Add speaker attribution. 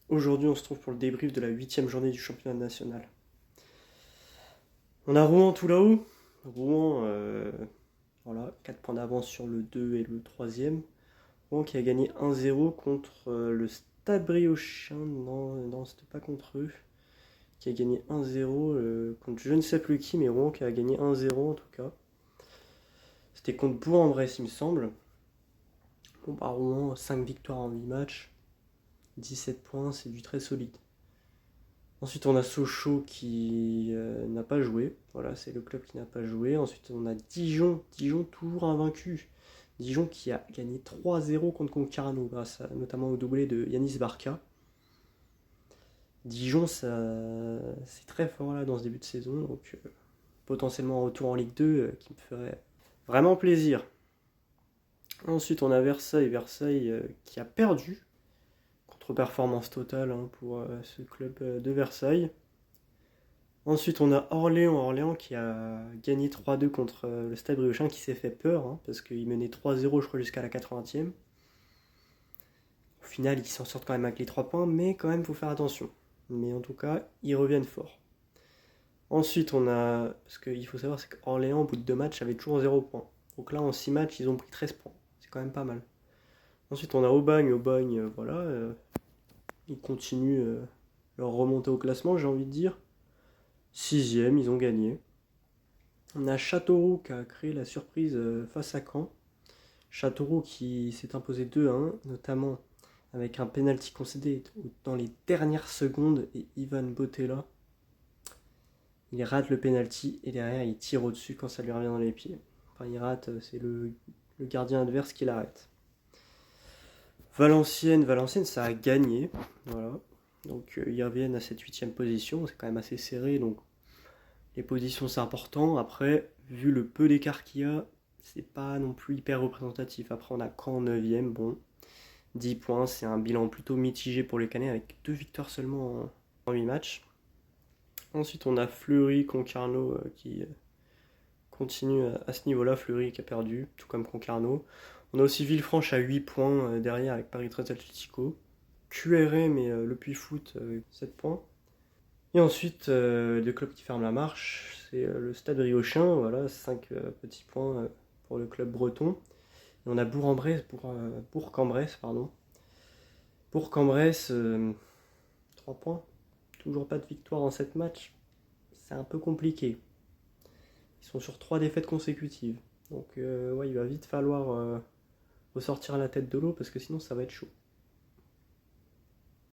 Speaker 1: Aujourd'hui, on se trouve pour le débrief de la 8e journée du championnat national. On a Rouen tout là-haut. Rouen, voilà, 4 points d'avance sur le 2 et le 3e. Rouen qui a gagné 1-0 contre le Stade Briochin. Non, c'était pas contre eux. Qui a gagné 1-0 contre je ne sais plus qui, mais Rouen qui a gagné 1-0 en tout cas. C'était contre Bourg-en-Bresse, il me semble. Bon, bah, Rouen, 5 victoires en 8 matchs. 17 points, c'est du très solide. Ensuite, on a Sochaux qui n'a pas joué. Voilà, c'est le club qui n'a pas joué. Ensuite, on a Dijon. Dijon toujours invaincu. Dijon qui a gagné 3-0 contre Concarneau grâce notamment au doublé de Yanis Barca. Dijon, c'est très fort là dans ce début de saison. Donc, potentiellement un retour en Ligue 2 qui me ferait vraiment plaisir. Ensuite, on a Versailles. Versailles qui a perdu. Contre-performance totale pour ce club de Versailles. Ensuite, on a Orléans qui a gagné 3-2 contre le Stade Briochin qui s'est fait peur parce qu'il menait 3-0 je crois jusqu'à la 80e. Au final, ils s'en sortent quand même avec les 3 points, mais quand même, il faut faire attention. Mais en tout cas, ils reviennent fort. Ensuite, on a... Ce qu'il faut savoir, c'est qu'Orléans, au bout de 2 matchs, avait toujours 0 points. Donc là, en 6 matchs, ils ont pris 13 points. C'est quand même pas mal. Ensuite, on a Aubagne. Aubagne, voilà. Ils continuent leur remontée au classement, j'ai envie de dire. 6e, ils ont gagné. On a Châteauroux qui a créé la surprise face à Caen. Châteauroux qui s'est imposé 2-1, notamment avec un penalty concédé dans les dernières secondes et Ivan Botella. Il rate le penalty et derrière il tire au-dessus quand ça lui revient dans les pieds. Enfin, il rate, c'est le gardien adverse qui l'arrête. Valenciennes, ça a gagné. Voilà. Donc ils reviennent à cette 8e position, c'est quand même assez serré, donc les positions c'est important. Après, vu le peu d'écart qu'il y a, c'est pas non plus hyper représentatif. Après on a Caen en 9ème, bon, 10 points, c'est un bilan plutôt mitigé pour les Canets avec 2 victoires seulement en 8 matchs. Ensuite on a Fleury, Concarneau qui continue à ce niveau-là, Fleury qui a perdu, tout comme Concarneau. On a aussi Villefranche à 8 points derrière avec Paris 13 Atlético. QRM et le Puy-Foot 7 points. Et ensuite, deux clubs qui ferment la marche, c'est le Stade Briochin, voilà, 5 petits points pour le club breton. Et on a Bourg-en-Bresse, pardon. Bourg-en-Bresse, 3 points. Toujours pas de victoire en 7 matchs. C'est un peu compliqué. Ils sont sur 3 défaites consécutives. Donc ouais, il va vite falloir ressortir la tête de l'eau parce que sinon ça va être chaud.